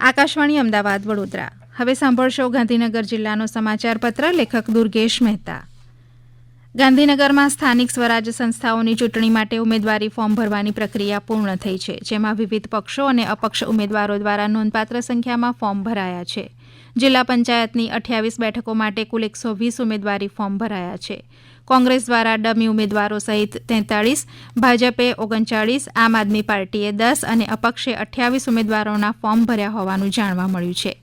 આકાશવાણી અમદાવાદ વડોદરા. હવે સાંભળશો ગાંધીનગર જિલ્લાનો સમાચાર પત્ર. લેખક દુર્ગેશ મહેતા. ગાંધીનગરમાં સ્થાનિક સ્વરાજ સંસ્થાઓની ચૂંટણી માટે ઉમેદવારી ફોર્મ ભરવાની પ્રક્રિયા પૂર્ણ થઈ છે, જેમાં વિવિધ પક્ષો અને અપક્ષ ઉમેદવારો દ્વારા નોંધપાત્ર સંખ્યામાં ફોર્મ ભરાયા છે. જિલ્લા પંચાયતની 28 બેઠકો માટે કુલ 120 ઉમેદવારી ફોર્મ ભરાયા છે. કોંગ્રેસ દ્વારા ડમી ઉમેદવારો સહિત 43, ભાજપે 39, આમ આદમી પાર્ટીએ 10 અને અપક્ષે 28 ઉમેદવારોના ફોર્મ ભર્યા હોવાનું જાણવા મળ્યું છે.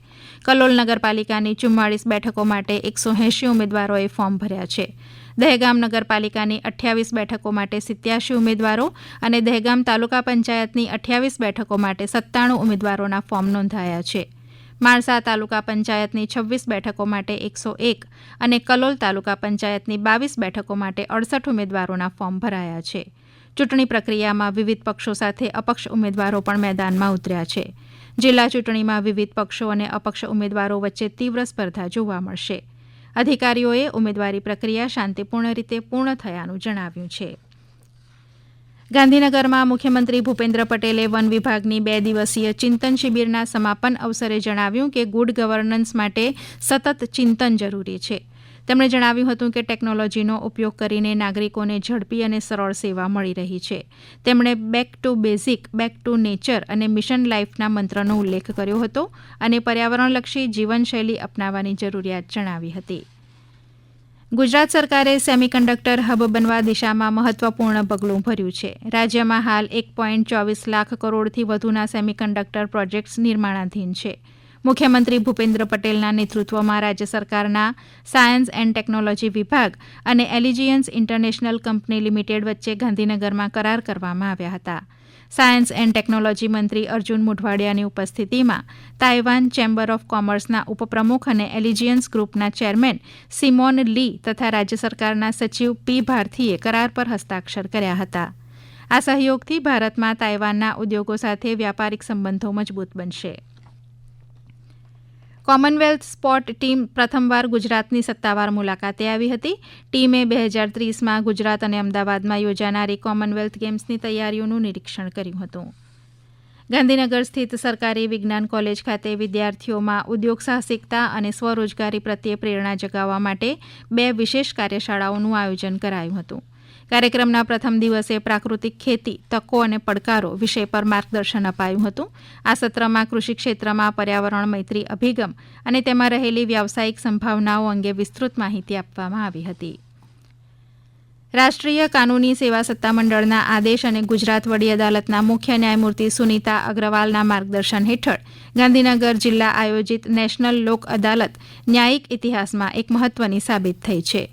કલોલ નગરપાલિકાની 44 બેઠકો માટે 180 ઉમેદવારોએ ફોર્મ ભર્યા છે. દહેગામ નગરપાલિકાની 28 બેઠકો માટે 87 ઉમેદવારો અને દહેગામ તાલુકા પંચાયતની 28 બેઠકો માટે 97 ઉમેદવારોના ફોર્મ નોંધાયા છે. માણસા તાલુકા પંચાયતની 26 બેઠકો માટે 101 અને કલોલ તાલુકા પંચાયતની 22 બેઠકો માટે 68 ઉમેદવારોના ફોર્મ ભરાયા છે. ચૂંટણી પ્રક્રિયામાં વિવિધ પક્ષો સાથે અપક્ષ ઉમેદવારો પણ મેદાનમાં ઉતર્યા છે. જિલ્લા ચૂંટણીમાં વિવિધ પક્ષો અને અપક્ષ ઉમેદવારો વચ્ચે તીવ્ર સ્પર્ધા જોવા મળશે. અધિકારીઓએ ઉમેદવારી પ્રક્રિયા શાંતિપૂર્ણ રીતે પૂર્ણ થયાનું જણાવ્યું છે. ગાંધીનગરમાં મુખ્યમંત્રી ભૂપેન્દ્ર પટેલે વન વિભાગની 2 દિવસીય ચિંતન શિબિરના સમાપન અવસરે જણાવ્યું કે ગુડ ગવર્નન્સ માટે સતત ચિંતન જરૂરી છે. તેમણે જણાવ્યું હતું કે ટેકનોલોજીનો ઉપયોગ કરીને નાગરિકોને ઝડપી અને સરળ સેવા મળી રહી છે. તેમણે back to basic, back to nature અને મિશન લાઈફના મંત્રનો ઉલ્લેખ કર્યો હતો અને પર્યાવરણલક્ષી જીવનશૈલી અપનાવવાની જરૂરિયાત જણાવી હતી. ગુજરાત સરકારે સેમિકન્ડક્ટર હબ બનવા દિશામાં મહત્વપૂર્ણ પગલું ભર્યું છે. રાજ્યમાં હાલ 1.24 લાખ કરોડથી વધુના સેમિકન્ડક્ટર પ્રોજેક્ટ્સ નિર્માણાધીન છે. મુખ્યમંત્રી ભૂપેન્દ્ર પટેલના નેતૃત્વમાં રાજ્ય સરકારના સાયન્સ એન્ડ ટેકનોલોજી વિભાગ અને એલિજિયન્સ ઇન્ટરનેશનલ કંપની લિમિટેડ વચ્ચે ગાંધીનગરમાં કરાર કરવામાં આવ્યા હતા. સાયન્સ એન્ડ ટેકનોલોજી મંત્રી અર્જુન મોઢવાડિયાની ઉપસ્થિતિમાં તાઇવાન ચેમ્બર ઓફ કોમર્સના ઉપપ્રમુખ અને એલિજિયન્સ ગ્રુપના ચેરમેન સિમોન લી તથા રાજ્ય સરકારના સચિવ પી ભારતીએ કરાર પર હસ્તાક્ષર કર્યા હતા. આ સહયોગથી ભારતમાં તાઇવાનના ઉદ્યોગો સાથે વ્યાપારિક સંબંધો મજબૂત બનશે. કોમનવેલ્થ સ્પોર્ટ ટીમ પ્રથમવાર ગુજરાતની સત્તાવાર મુલાકાતે આવી હતી. ટીમે 2030માં ગુજરાત અને અમદાવાદમાં યોજાનારી કોમનવેલ્થ ગેમ્સની તૈયારીઓનું નિરીક્ષણ કર્યું હતું. ગાંધીનગર સ્થિત સરકારી વિજ્ઞાન કોલેજ ખાતે વિદ્યાર્થીઓમાં ઉદ્યોગ સાહસિકતા અને સ્વરોજગારી પ્રત્યે પ્રેરણા જગાવવા માટે 2 વિશેષ કાર્યશાળાઓનું આયોજન કરાયું હતું. કાર્યક્રમના પ્રથમ દિવસે પ્રાકૃતિક ખેતી, તકો અને પડકારો વિષય પર માર્ગદર્શન અપાયું હતું. આ સત્રમાં કૃષિ ક્ષેત્રમાં પર્યાવરણ મૈત્રી અભિગમ અને તેમાં રહેલી વ્યાવસાયિક સંભાવનાઓ અંગે વિસ્તૃત માહિતી આપવામાં આવી હતી. રાષ્ટ્રીય કાનૂની સેવા સત્તામંડળના આદેશ અને ગુજરાત વડી અદાલતના મુખ્ય ન્યાયમૂર્તિ સુનીતા અગ્રવાલના માર્ગદર્શન હેઠળ ગાંધીનગર જિલ્લા આયોજિત નેશનલ લોક અદાલત ન્યાયિક ઇતિહાસમાં એક મહત્વની સાબિત થઈ છે.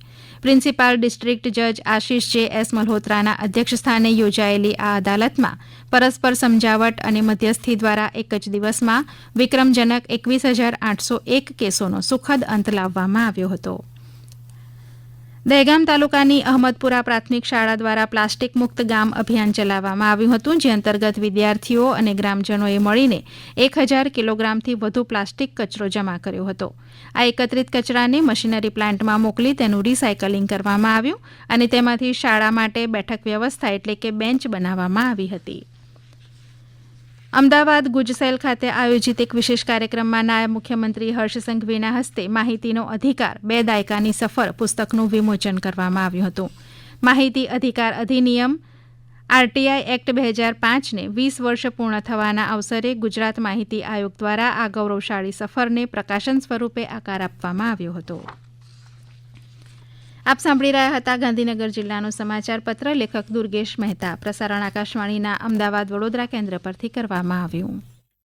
પ્રિન્સિપાલ ડિસ્ટ્રિક્ટ જજ આશિષ જે એસ મલ્હોત્રાના અધ્યક્ષસ્થાને યોજાયેલી આ અદાલતમાં પરસ્પર સમજાવટ અને મધ્યસ્થી દ્વારા એક જ દિવસમાં વિક્રમજનક 21,801 કેસોનો સુખદ અંત લાવવામાં આવ્યો હતો. દહેગામ તાલુકાની અહમદપુરા પ્રાથમિક શાળા દ્વારા પ્લાસ્ટિક મુક્ત ગામ અભિયાન ચલાવવામાં આવ્યું હતું, જે અંતર્ગત વિદ્યાર્થીઓ અને ગ્રામજનોએ મળીને 1,000 કિલોગ્રામથી વધુ પ્લાસ્ટિક કચરો જમા કર્યો હતો. આ એકત્રિત કચરાને મશીનરી પ્લાન્ટમાં મોકલી તેનું રિસાયકલિંગ કરવામાં આવ્યું અને તેમાંથી શાળા માટે બેઠક વ્યવસ્થા એટલે કે બેન્ચ બનાવવામાં આવી હતી. અમદાવાદ ગુજસેલ ખાતે આયોજિત એક વિશેષ કાર્યક્રમમાં નાયબ મુખ્યમંત્રી હર્ષ સંઘવીના હસ્તે માહિતીનો અધિકાર 2 દાયકાની સફર પુસ્તકનું વિમોચન કરવામાં આવ્યું હતું. માહિતી અધિકાર અધિનિયમ આરટીઆઈ એક્ટ 2005ને 20 વર્ષ પૂર્ણ થવાના અવસરે ગુજરાત માહિતી આયોગ દ્વારા આ ગૌરવશાળી સફરને પ્રકાશન સ્વરૂપે આકાર આપવામાં આવ્યો હતો. આપ સાંભળી રહ્યા હતા ગાંધીનગર જિલ્લાનો સમાચાર પત્ર. લેખક દુર્ગેશ મહેતા. પ્રસારણ આકાશવાણીના અમદાવાદ વડોદરા કેન્દ્ર પરથી કરવામાં આવ્યું.